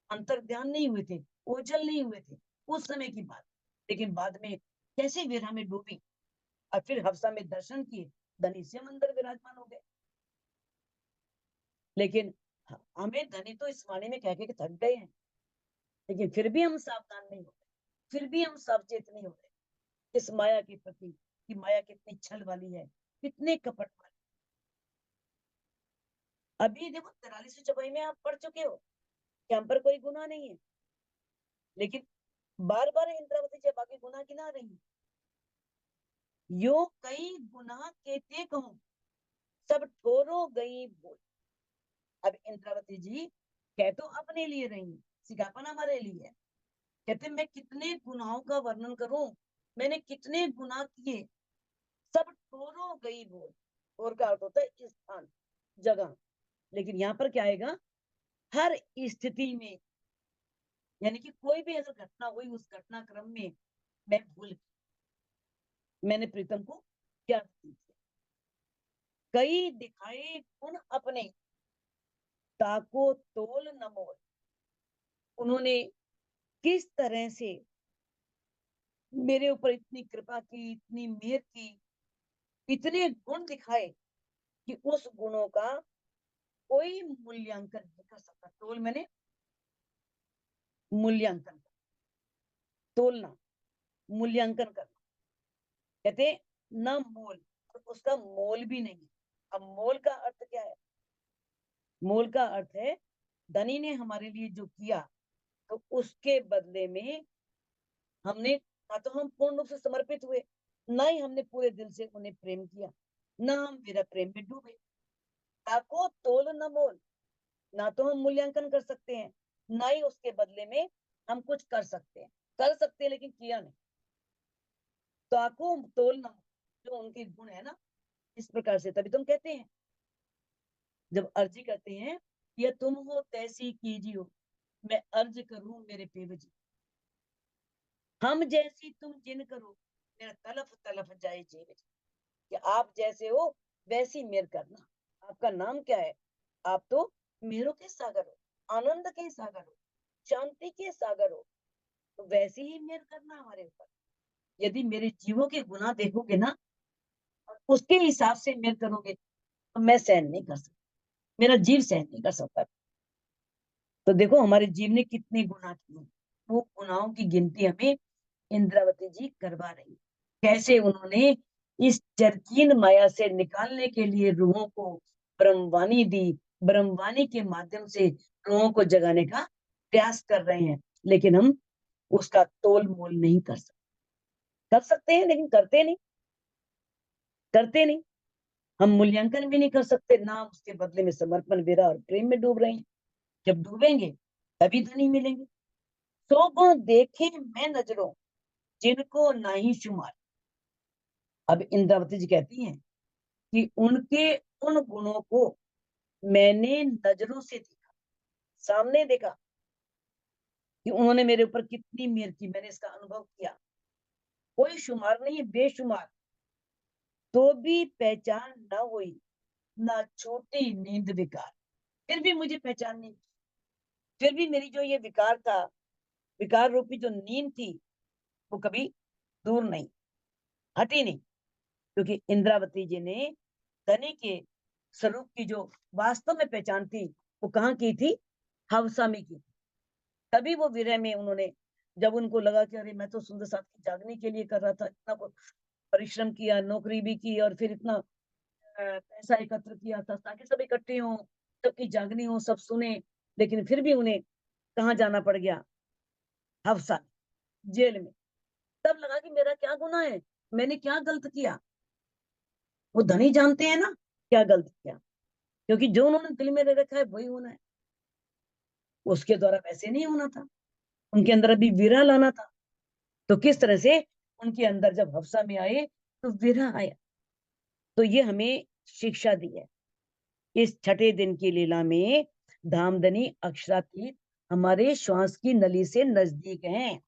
अंतर ध्यान नहीं हुए थे, ओझल नहीं हुए थे, उस समय की बात। लेकिन बाद में कैसे विरह में डूबी और फिर हफ्सा में दर्शन किए, धनीश्वर मंदिर विराजमान हो गए। लेकिन हमें धनी तो इस वाणी में कह के थक गए हैं, लेकिन फिर भी हम सावधान नहीं हो रहे, फिर भी हम सावचेत नहीं हो रहे इस माया के प्रति, कि माया कितनी छल वाली है, कितने कपट वाली। अभी देखो 43वीं चौपाई में आप पढ़ चुके हो कि हम पर कोई गुनाह नहीं है, लेकिन बार बार इंद्रावती जब आगे गुनाह गिना रही है। यो कई गुनाह केते कहूं, सब ठोरो गई बोल। अब इंद्रावती जी कह तो अपने लिए रही है, सिखापन हमारे लिए है। कहते मैं कितने गुनाहों का वर्णन करूं, मैंने कितने गुनाह किए, सब ठोरो गई बोल। और का अर्थ होता है स्थान, जगह। लेकिन यहाँ पर क्या आएगा? हर स्थिति में, यानी कि कोई भी अगर घटना हुई, उस घटनाक्रम में मैं भूल गई, मैंने प्रीतम को क्या किया। कई दिखाए गुण अपने, ताको तोल न मोल। उन्होंने किस तरह से मेरे ऊपर इतनी कृपा की, इतनी मेहर की, इतने गुण दिखाए कि उस गुणों का कोई मूल्यांकन नहीं कर सकता। तोल मैंने मूल्यांकन, तोलना, मूल्यांकन करना। कहते न मोल, तो उसका मोल भी नहीं है। अब मोल का अर्थ क्या है? मोल का अर्थ है धनी ने हमारे लिए जो किया, तो उसके बदले में हमने, ना तो हम पूर्ण रूप से समर्पित हुए, ना ही हमने पूरे दिल से उन्हें प्रेम किया, ना हम मेरा प्रेम में डूबे। ताको तोल न मोल, ना तो हम मूल्यांकन कर सकते हैं, ना ही उसके बदले में हम कुछ कर सकते हैं। कर सकते हैं लेकिन किया नहीं। ताको तोल न मोल, जो उनके गुण है ना, इस प्रकार से। तभी तुम कहते हैं जब अर्जी करते हैं, या तुम हो तैसी कीजियो, मैं अर्ज करूं मेरे पेवजी। हम जैसी तुम जिन करो, मेरा तलफ तलफ जाए जीव जी। कि आप जैसे हो वैसी मेर करना। आपका नाम क्या है? आप तो मेरों के सागर हो, आनंद के सागर हो, शांति के सागर हो, तो वैसे ही मेर करना हमारे ऊपर। यदि मेरे जीवों के गुनाह देखोगे ना, उसके हिसाब से मेरे करोगे, तो मैं सहन नहीं कर सकता, मेरा जीव सहन नहीं कर सकता। तो देखो हमारे जीव ने कितने गुनाह किए, वो गुनाहों की गिनती हमें इंद्रावती जी करवा रही। कैसे उन्होंने इस जरकीन माया से निकालने के लिए रूहों को ब्रह्मवाणी दी, ब्रह्मवाणी के माध्यम से रूहों को जगाने का प्रयास कर रहे हैं, लेकिन हम उसका तोल मोल नहीं कर सकते। कर सकते हैं लेकिन करते नहीं, करते नहीं। हम मूल्यांकन भी नहीं कर सकते ना, हम उसके बदले में समर्पण, विरह और प्रेम में डूब रहे हैं। जब डूबेंगे तभी धनी मिलेंगे। सो गुण देखे मैं नजरों, जिनको नहीं शुमार। अब इंद्रावती जी कहती हैं कि उनके उन गुणों को मैंने नजरों से देखा, सामने देखा कि उन्होंने मेरे ऊपर कितनी मेहर की, मैंने इसका अनुभव किया। कोई शुमार नहीं है, बेशुमार। तो भी पहचान न हुई, ना छोटी नींद विकार। फिर भी मुझे पहचान नहीं, फिर भी मेरी जो ये विकार था, विकार रूपी जो नींद थी, वो कभी दूर नहीं, हटी नहीं। क्योंकि इंद्रावती जी ने धनी के स्वरूप की जो वास्तव में पहचान थी, वो कहाँ की थी? हवसा में की थी। तभी वो विरह में उन्होंने, जब उनको लगा कि अरे मैं तो सुंदर साथ की जागने के लिए कर रहा था, इतना परिश्रम किया, नौकरी भी की, और फिर इतना पैसा एकत्र किया था ताकि सब इकट्ठे हों, सबकी जागनी हो, सब सुने, लेकिन फिर भी उन्हें कहाँ जाना पड़ गया? हवसा, जेल में। तब लगा कि मेरा क्या गुनाह है, मैंने क्या गलत किया। वो धनी जानते हैं ना क्या गलत किया, क्योंकि जो उन्होंने दिल में ले रखा है वही होना है। उसके द्वारा वैसे नहीं होना था, उनके अंदर अभी विरह लाना था। तो किस तरह से उनके अंदर जब हफ्सा में आए तो विरह आया। तो ये हमें शिक्षा दी है। इस छठे दिन की लीला में धामधनी अक्षरातीत हमारे श्वास की नली से नजदीक हैं।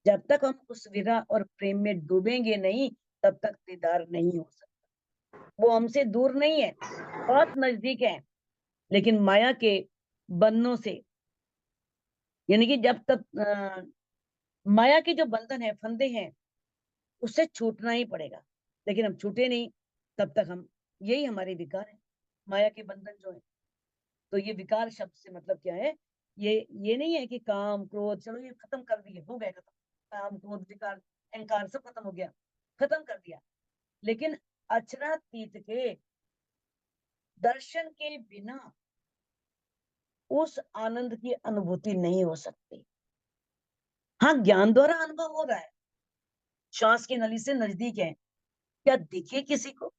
जब तक हम उस विरह और प्रेम में डूबेंगे नहीं, तब तक दीदार नहीं हो सकता। वो हमसे दूर नहीं है, बहुत नजदीक है, लेकिन माया के बंधनों से, यानी कि जब तक माया के जो बंधन है, फंदे हैं, उससे छूटना ही पड़ेगा। लेकिन हम छूटे नहीं, तब तक हम, यही हमारे विकार है, माया के बंधन जो है। तो ये विकार शब्द से मतलब क्या है? ये नहीं है कि काम क्रोध, चलो ये खत्म कर दिए, हो गए खत्म, काम क्रोध विकार अहंकार सब खत्म हो गया, खत्म कर दिया। लेकिन अक्षरातीत के दर्शन के बिना उस आनंद की अनुभूति नहीं हो सकती। हाँ, ज्ञान द्वारा अनुभव हो रहा है, श्वास की नली से नजदीक है, क्या दिखे किसी को?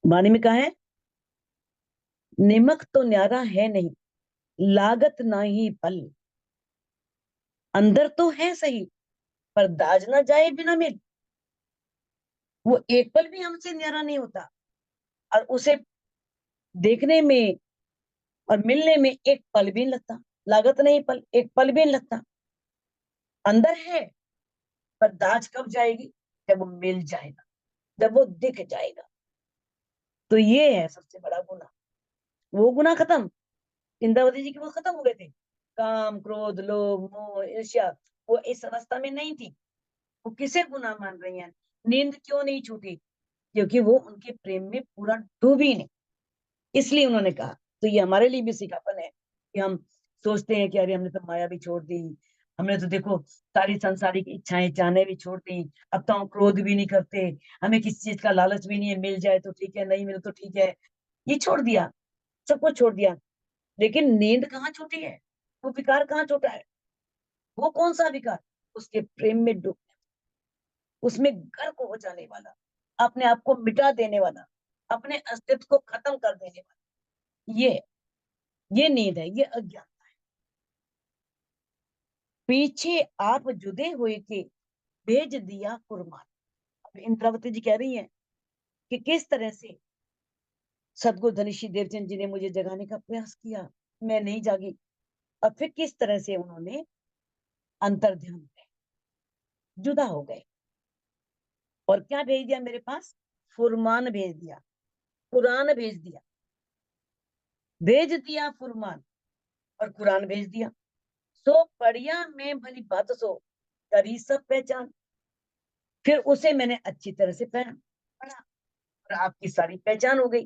वाणी में कहा है, निमक तो न्यारा है नहीं, लागत ना ही पल। अंदर तो है सही, पर दाज ना जाए बिना मिल। वो एक पल भी हमसे न्यारा नहीं होता, और उसे देखने में और मिलने में एक पल भी नहीं लगता। लागत नहीं पल, एक पल भी नहीं लगता। अंदर है, पर दाज कब जाएगी? जब वो मिल जाएगा, जब वो दिख जाएगा। तो ये है सबसे बड़ा गुना। वो गुना खत्म, इंद्रावती जी की वो खत्म हो गए थे, काम क्रोध लोभ मोह ईर्ष्या, वो इस अवस्था में नहीं थी। वो किसे गुनाह मान रही हैं? नींद क्यों नहीं छूटी? क्योंकि वो उनके प्रेम में पूरा डूबी नहीं, इसलिए उन्होंने कहा। तो ये हमारे लिए भी सिखापन है कि हम सोचते हैं कि अरे हमने तो माया भी छोड़ दी, हमने तो देखो सारी सांसारिक इच्छाएं चाहने भी छोड़ दी, अब तो हम क्रोध भी नहीं करते, हमें किसी चीज का लालच भी नहीं है, मिल जाए तो ठीक है, नहीं मिले तो ठीक है, ये छोड़ दिया, सब कुछ छोड़ दिया। लेकिन नींद कहाँ छूटी है? वो विकार कहाँ छूटा है? वो कौन सा विकार? उसके प्रेम में डूब, उसमें गर्क हो जाने वाला, अपने आप को मिटा देने वाला, अपने अस्तित्व को खत्म कर देने वाला, ये नींद है, ये अज्ञान। पीछे आप जुदे हुए के भेज दिया कुर्बान। अब इंद्रावती जी कह रही हैं कि किस तरह से सदगुरु धनीश्री देवचंद जी ने मुझे जगाने का प्रयास किया, मैं नहीं जागी। और फिर किस तरह से उन्होंने अंतर ध्यान में जुदा हो गए, और क्या भेज दिया मेरे पास? फुरमान भेज दिया, कुरान भेज दिया, भेज दिया फुरमान और कुरान भेज दिया। सो पढ़िया में भली बात सो, करी सब पहचान। फिर उसे मैंने अच्छी तरह से पढ़ा और आपकी सारी पहचान हो गई।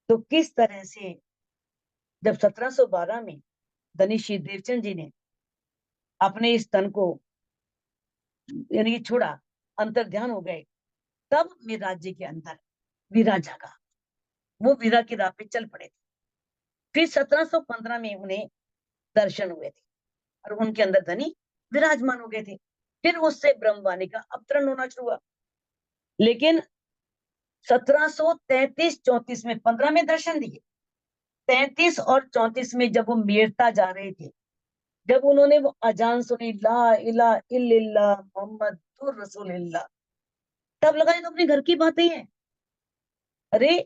तो किस तरह से जब 1712 में धनी श्री देवचंद जी ने अपने इस तन को यानी कि छोड़ा, अंतर ध्यान हो गए, तब मेरे राज्य के अंदर वीरा जागा। वो वीरा की राह पे चल पड़े थे। फिर 1715 में उन्हें दर्शन हुए थे और उनके अंदर धनी विराजमान हो गए थे। फिर उससे ब्रह्मवाणी का अवतरण होना शुरू हुआ। लेकिन 1733-34 में 15 में दर्शन दिए, 33 और 34 में जब वो मेरता जा रहे थे, जब उन्होंने वो अजान सुनी, ला इला इल्लल्लाह मोहम्मदुर रसूलुल्लाह, तब लगा ये तो अपने घर की बातें हैं। अरे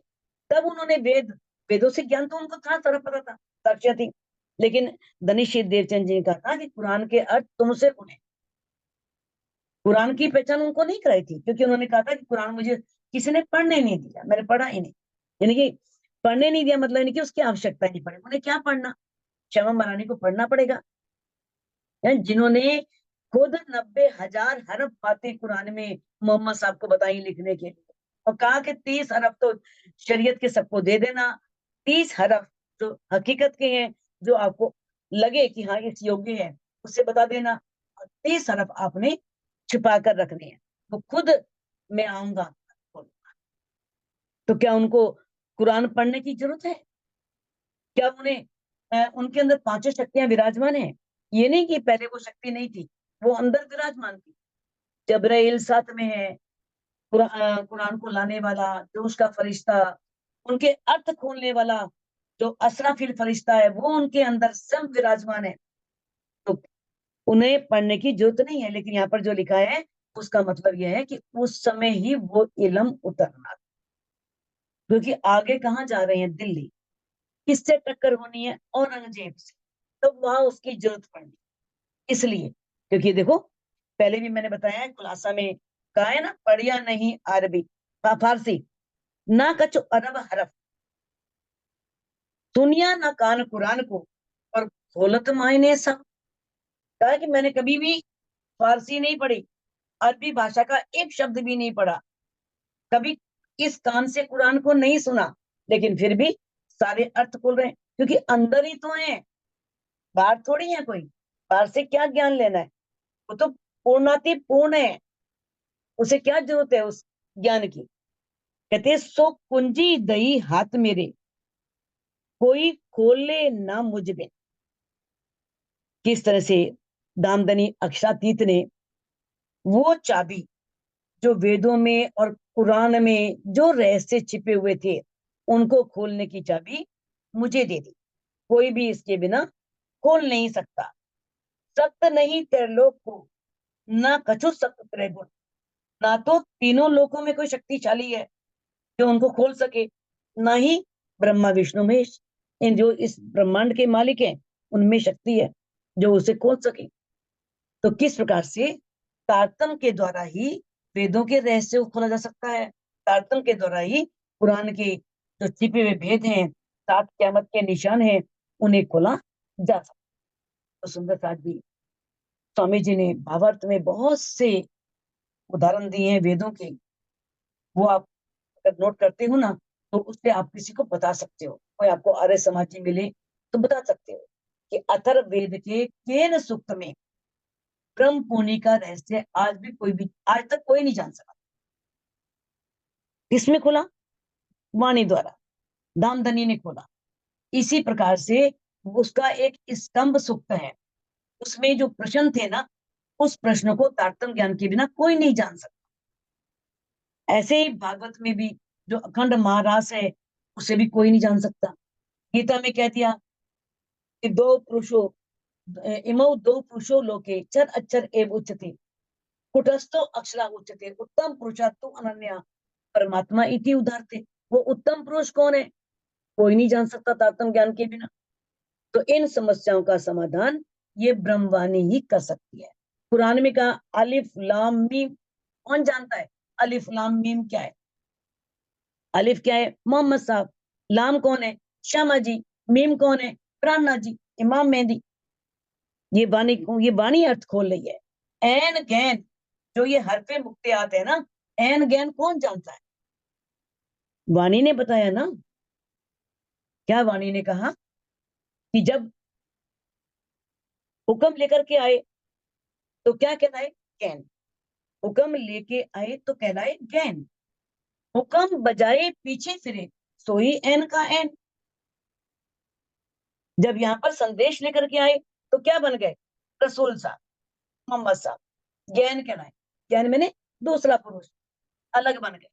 तब उन्होंने वेदों से ज्ञान तो उनको था, सारा पता था, साक्षियां थी। लेकिन धनीश्वर देवचंद जी ने कहा था कि कुरान के अर्थ तुमसे सुने। कुरान की पहचान उनको नहीं कराई थी, क्योंकि उन्होंने कहा था कि कुरान मुझे किसी ने पढ़ने नहीं दिया, मैंने पढ़ा ही नहीं। यानी कि पढ़ने नहीं दिया मतलब नहीं कि उसकी आवश्यकता नहीं पड़ी, उन्हें क्या पढ़ना, क्षमा मरानी को पढ़ना पड़ेगा। जिन्होंने खुद 90,000 हरफ बातें कुरान में मोहम्मद साहब को बताई लिखने के लिए, और कहा कि 30 हरफ तो शरीयत के सबको दे देना, 30 हरफ जो हकीकत के हैं, जो आपको लगे कि हाँ इस योग्य है, उससे बता देना, और 30 हरफ आपने छिपा कर रखने हैं। वो खुद मैं आऊंगा। तो क्या उनको कुरान पढ़ने की जरूरत है? क्या उन्हें उनके अंदर पांचों शक्तियां विराजमान है? ये नहीं कि पहले वो शक्ति नहीं थी, वो अंदर विराजमान थी। जबराइल साथ में है, कुरान को लाने वाला जो उसका फरिश्ता, उनके अर्थ खोलने वाला जो असराफिल फरिश्ता है, वो उनके अंदर सब विराजमान है। तो उन्हें पढ़ने की जरूरत नहीं है। लेकिन यहाँ पर जो लिखा है उसका मतलब यह है कि उस समय ही वो इल्म उतरना, क्योंकि आगे कहाँ जा रहे हैं, दिल्ली, किससे टक्कर होनी है, औरंगजेब से, तो वहां उसकी जरूरत पड़नी। इसलिए क्योंकि देखो, पहले भी मैंने बताया है, खुलासा में कहा है ना, पढ़िया नहीं अरबी फारसी, ना कछु अरब हरफ, सुनिया ना कान कुरान को, और खोलत मायने सब। कहा कि मैंने कभी भी फारसी नहीं पढ़ी, अरबी भाषा का एक शब्द भी नहीं पढ़ा, कभी इस कान से कुरान को नहीं सुना, लेकिन फिर भी सारे अर्थ खोल रहे हैं, क्योंकि अंदर ही तो है, बाहर थोड़ी है कोई। बाहर से क्या ज्ञान लेना है, वो तो पूर्णाति पूर्ण है, उसे क्या जरूरत है उस ज्ञान की। कहते सो कुंजी दही हाथ मेरे, कोई खोले ना मुझ में। किस तरह से दामदनी अक्षरातीत ने वो चाबी जो वेदों में और कुरान में जो रहस्य छिपे हुए थे, उनको खोलने की चाबी मुझे दे दी। कोई भी इसके बिना खोल नहीं सकता। सत्य नहीं त्रिलोक को, ना कछु सत्य त्रैगुण, ना तो तीनों लोकों में कोई शक्तिशाली है जो उनको खोल सके, ना ही ब्रह्मा विष्णु महेश, इन जो इस ब्रह्मांड के मालिक हैं, उनमें शक्ति है जो उसे खोल सके। तो किस प्रकार से तारतम के द्वारा ही वेदों के रहस्य को खोला जा सकता है, तारतम के द्वारा ही कुरान के जो छिपे हुए भेद हैं, 7 क़यामत के निशान हैं, उन्हें खोला जा सकता है। तो सुंदर साथ भी स्वामी जी ने भावार्थ में बहुत से उदाहरण दिए हैं वेदों के, वो आप अगर नोट करते हो ना, तो उससे आप किसी को बता सकते हो। कोई आपको आर्य समाजी मिले तो बता सकते हो कि अथर्ववेद के केन सूक्त में ब्रह्म पुनि का रहस्य आज भी कोई भी, आज तक कोई नहीं जान सका। किसमें खोला? वाणी द्वारा, दामदनी ने खोला। इसी प्रकार से उसका एक स्तंभ सूक्त है, उसमें जो प्रश्न थे ना, उस प्रश्न को तारतम ज्ञान के बिना कोई नहीं जान सकता। ऐसे ही भागवत में भी जो अखंड महारास है, उसे भी कोई नहीं जान सकता। गीता में कह दिया कि दो पुरुषों, इमौ दो पुरुषों लोके चर अक्षर एव उच्यते, कुटस्थो अक्षरा उच्यते, उत्तम पुरुषात्तो अनन्या परमात्मा इति उदाहरते। वो उत्तम पुरुष कौन है, कोई नहीं जान सकता तारतम ज्ञान के बिना। तो इन समस्याओं का समाधान ये ब्रह्मवाणी ही कर सकती है। कुरान में कहा अलिफ लाम मीम, कौन जानता है अलिफ लाम मीम क्या है? अलिफ क्या है? मोहम्मद साहब। लाम कौन है? श्यामा जी। मीम कौन है? प्राणनाथ जी, इमाम मेहंदी। ये वाणी अर्थ खोल रही है। एन गैन, जो ये हरफे मुक्ते आते हैं ना, एन गैन कौन जानता है? वाणी ने बताया ना। क्या वाणी ने कहा कि जब हुक्म लेकर के आए तो क्या कहलाए? गैन। हुक्म लेके आए तो कहलाए गैन। हुक्म बजाए पीछे फिरे, सोई एन का एन। जब यहाँ पर संदेश लेकर के आए तो क्या बन गए? रसूल साहब, मोहम्मद साहब। गैन कहलाए। गैन मैंने दूसरा पुरुष, अलग बन गए।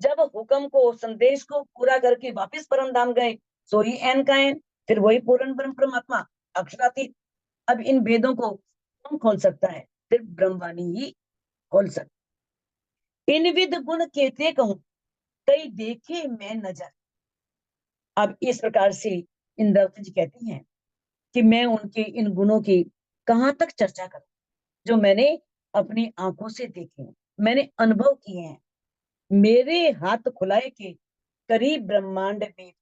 जब हुक्म को, संदेश को पूरा करके वापिस परम धाम गए, सो ही एन का एन, फिर वही पूर्ण ब्रह्म परमात्मा अक्षरातीत। अब इन भेदों को कौन खोल सकता है? सिर्फ ब्रह्मवाणी ही खोल सकता। इन विद गुण कहते कहूं, कई देखे मैं नजर। अब इस प्रकार से इंद्रावती जी कहती हैं कि मैं उनके इन गुणों की कहां तक चर्चा करूं, जो मैंने अपनी आंखों से देखे हैं, मैंने अनुभव किए हैं। मेरे हाथ खुलाए के करीब ब्रह्मांड में,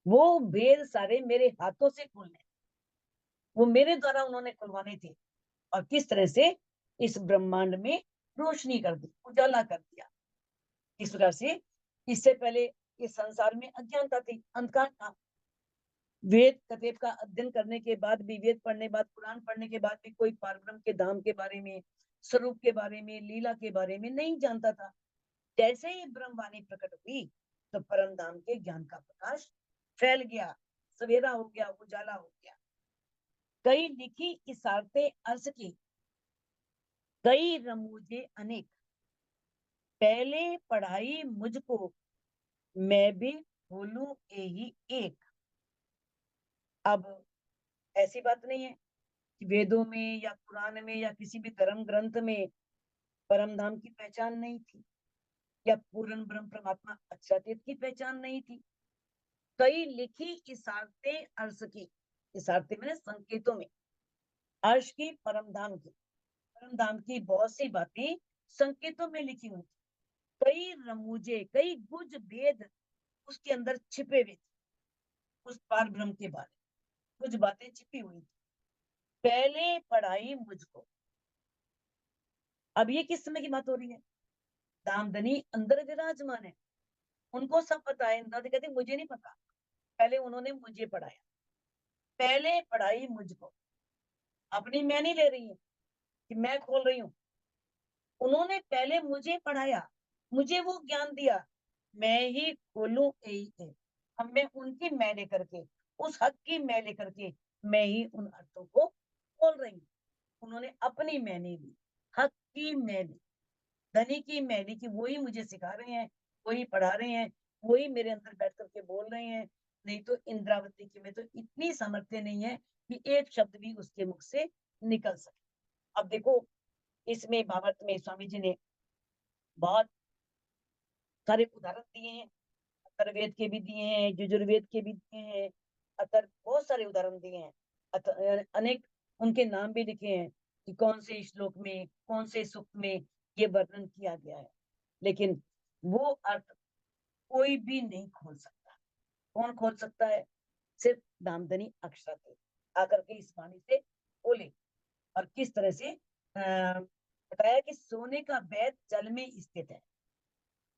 वो भेद सारे मेरे हाथों से खुलने, वो मेरे द्वारा उन्होंने खुलवाने थे। और किस तरह से इस ब्रह्मांड में रोशनी कर दी, उजाला कर दिया। इस प्रकार से इससे पहले इस संसार में अज्ञानता थी, अंधकार था। वेद कथेब का अध्ययन करने के बाद भी, वेद पढ़ने बाद, पुराण पढ़ने के बाद भी कोई पारब्रह्म के धाम के बारे में, स्वरूप के बारे में, लीला के बारे में नहीं जानता था। जैसे ही ब्रह्मवाणी प्रकट हुई तो परम धाम के ज्ञान का प्रकाश फैल गया, सवेरा हो गया, उजाला हो गया। कई लिखी इसारते अर्ज की, कई रमूजे अनेक, पहले पढ़ाई मुझको, मैं भी बोलूं यही एक। अब ऐसी बात नहीं है कि वेदों में या पुराण में या किसी भी धर्म ग्रंथ में परम धाम की पहचान नहीं थी, या पूर्ण ब्रह्म परमात्मा अक्षरातीत की पहचान नहीं थी। कई लिखी इसारते अर्श की, इसारते मैंने संकेतों में, अर्श की, परम धाम की बहुत सी बातें संकेतों में लिखी हुई थी। कई रमूजे, कई गुज भेद उसके अंदर छिपे हुए थे, उस पार ब्रह्म के बारे में कुछ बातें छिपी हुई थी। पहले पढ़ाई मुझको। अब ये किस समय की बात हो रही है? दामदनी अंदर विराजमान है, उनको सब पता है। दादी कहती मुझे नहीं पता, पहले उन्होंने मुझे पढ़ाया। पहले पढ़ाई मुझको, अपनी मैं नहीं ले रही हूँ कि मैं खोल रही हूँ। उन्होंने पहले मुझे पढ़ाया, मुझे वो ज्ञान दिया, मैं ही खोलूं यही है। अब मैं उनकी मैं लेकर के, उस हक की मैं लेकर के, मैं ही उन अर्थों को खोल रही हूँ। उन्होंने अपनी मैं नहीं ली, हक की मैं ली, धनी की मैं ली, कि वही मुझे सिखा रहे हैं, वही पढ़ा रहे हैं, वही मेरे अंदर बैठ करके बोल रहे हैं। नहीं तो इंद्रावती की में तो इतनी सामर्थ्य नहीं है कि एक शब्द भी उसके मुख से निकल सके। अब देखो, इसमें भागवत में स्वामी जी ने बहुत सारे उदाहरण दिए हैं, अथर्ववेद के भी दिए हैं, यजुर्वेद के भी दिए हैं, बहुत सारे उदाहरण दिए हैं। अनेक उनके नाम भी लिखे हैं कि कौन से श्लोक में, कौन से सूक्त में ये वर्णन किया गया है। लेकिन वो अर्थ कोई भी नहीं खोल सकता। कौन खोल सकता है? सिर्फ दामदनी अक्षराते आकर के इस वाणी से बोले। और किस तरह से बताया कि सोने का बैत जल में स्थित है,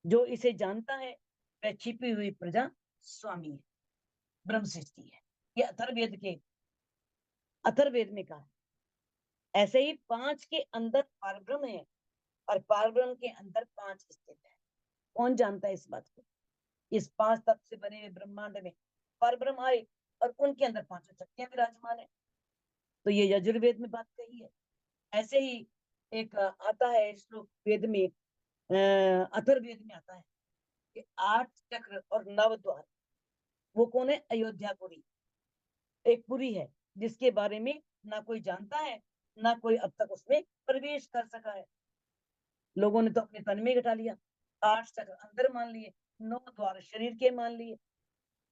जो इसे जानता है वह छिपी हुई प्रजा स्वामी है, ब्रह्म सृष्टि है। ये अथर्ववेद में कहा है। ऐसे ही पांच के अंदर पारब्रह्म है, और पारब्रह्म के अंदर पांच स्थित है। कौन जानता है इस बात को? इस पांच तत्व से बने हुए ब्रह्मांड में परब्रह्म आए और उनके अंदर पांचों शक्तियां विराजमान है। तो ये यजुर्वेद में बात कही है। ऐसे ही एक आता है श्लोक वेद में, अथर्ववेद में आता है कि 8 चक्र और 9 द्वार, वो कौन है? अयोध्यापुरी। एक पुरी है जिसके बारे में ना कोई जानता है, ना कोई अब तक उसमें प्रवेश कर सका है। लोगों ने तो अपने तन में घटा लिया, 8 चक्र अंदर मान लिए, 9 द्वार शरीर के मान लिए।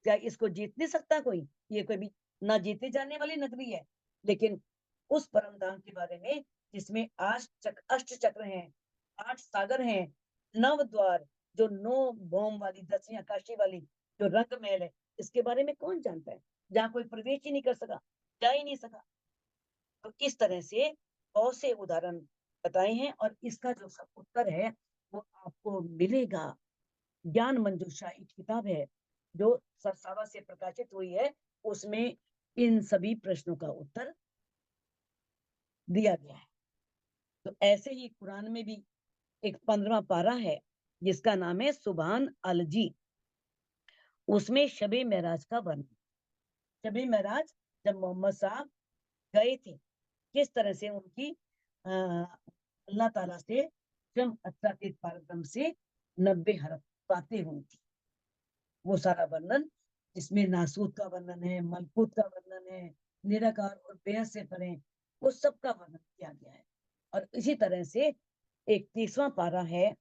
क्या इसको जीत नहीं सकता कोई? ये कोई भी ना जीते जाने वाली नगरी है। लेकिन उस परम धाम के बारे में जिसमें अष्ट चक्र हैं, 8 सागर हैं, 9 द्वार, जो 9 भौम वाली, 10वीं आकाशी वाली जो रंग महल है, इसके बारे में कौन जानता है? जहाँ कोई प्रवेश ही नहीं कर सका, जा ही नहीं सका। तो इस तरह से बहुत से उदाहरण बताए हैं और इसका जो सब उत्तर है वो आपको मिलेगा। ज्ञान मंजूषा एक किताब है जो सरसावा से प्रकाशित हुई है, उसमें इन सभी प्रश्नों का उत्तर दिया गया है। तो ऐसे ही कुरान में भी एक 15वां पारा है जिसका नाम है सुभान अलजी। उसमें शबे महराज का वर्णन, शबे महराज जब मोहम्मद साहब गए थे, किस तरह से उनकी अल्लाह ताला से स्वयं अत्यातीत पारब्रह्म से 90 हरफ बातें हुई थी, वो सारा वर्णन, इसमें नासूत का वर्णन है, मलकूत का वर्णन है, निराकार और बेहद से परे, वो सब का वर्णन किया गया है। और इसी तरह से एक 30वां पारा है,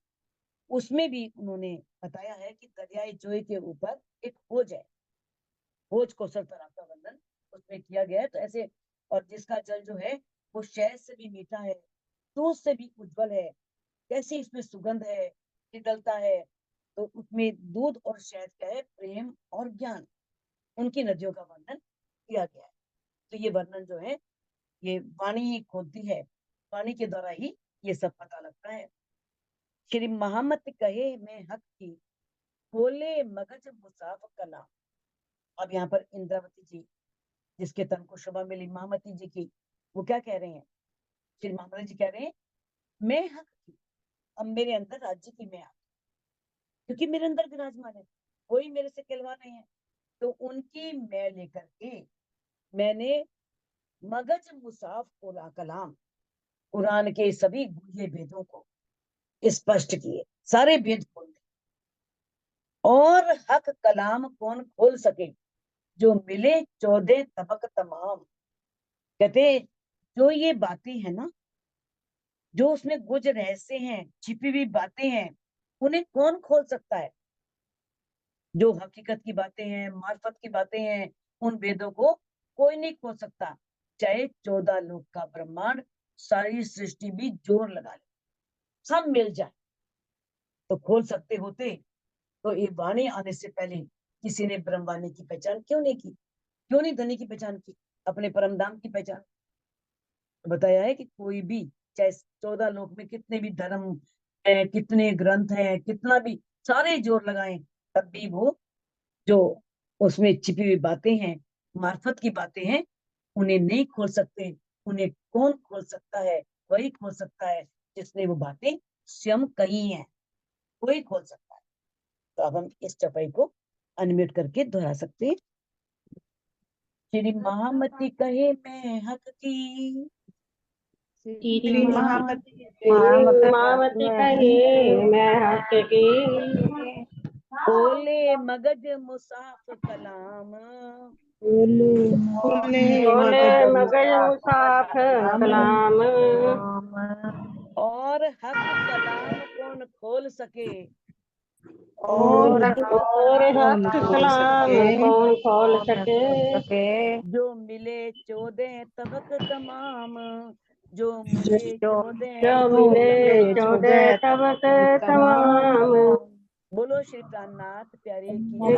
उसमें भी उन्होंने बताया है कि दरियाए जोई के ऊपर एक खोज है, खोज कौशल तराब का वर्णन उसमें किया गया है। तो ऐसे, और जिसका जल जो है वो शहद से भी मीठा है, दूध से भी उज्जवल है, कैसी इसमें सुगंध है, शीतलता है। तो उसमें दूध और शहद का है प्रेम और ज्ञान, उनकी नदियों का वर्णन किया गया है। तो ये वर्णन जो है ये वाणी ही खोलती है, वाणी के द्वारा ही ये सब पता लगता है। श्री मोहम्मद कहे मैं हक की, खोले मगज मुसाफ कला। अब यहाँ पर इंद्रावती जी, जिसके तन को शोभा मिली महामती जी की, वो क्या कह रहे हैं, श्री महामती जी कह रहे हैं मैं हक की, अब मेरे अंदर राज्य की मैं हक, क्योंकि मेरे अंदर विराजमान है, कोई मेरे से कहलवा नहीं है। तो उनकी मैं लेकर के मैंने मगज मुसाफ कुरान कलाम, कुरान के सभी गूढ़े भेदों को स्पष्ट किए, सारे भेद खोल दिए। और हक कलाम कौन खोल सके, जो मिले 14 तबक तमाम। कहते जो ये बातें हैं ना, जो उसमें गुज रहस्य हैं, छिपी हुई बातें हैं, उन्हें कौन खोल सकता है। जो हकीकत की बातें हैं, मार्फत की बातें हैं, उन वेदों को कोई नहीं खोल सकता, चाहे 14 लोक का ब्रह्मांड, सारी सृष्टि भी जोर लगा ले, सब मिल जाए तो खोल सकते होते। तो ये वाणी आने से पहले किसी ने ब्रह्मवाणी की पहचान क्यों नहीं की, क्यों नहीं धनी की पहचान की, अपने परम धाम की पहचान। बताया है कि कोई भी, चाहे 14 लोक में कितने भी धर्म है, कितने ग्रंथ हैं, कितना भी सारे जोर लगाएं, तब भी वो जो उसमें छिपी हुई बातें हैं, मार्फत की बातें हैं, उन्हें नहीं खोल सकते। उन्हें कौन खोल सकता है, वही खोल सकता है जिसने वो बातें स्वयं कही हैं, वही खोल सकता है। तो अब हम इस चौपाई को अनम्यूट करके दोहरा सकते हैं। श्री महामती कहे मैं हक की, श्री महामती मामती कहे मैं हक की, बोले मगज मुसाफ कलाम, बोले बोले मगज मुसाफ कलाम। और हक कलाम कौन खोल सके, और हक कलाम कौन खोल सके, जो मिले 14 तबक तमाम, जो मिले 14 जो मिले 14 तबक तमाम। बोलो श्री प्राणनाथ प्यारे की।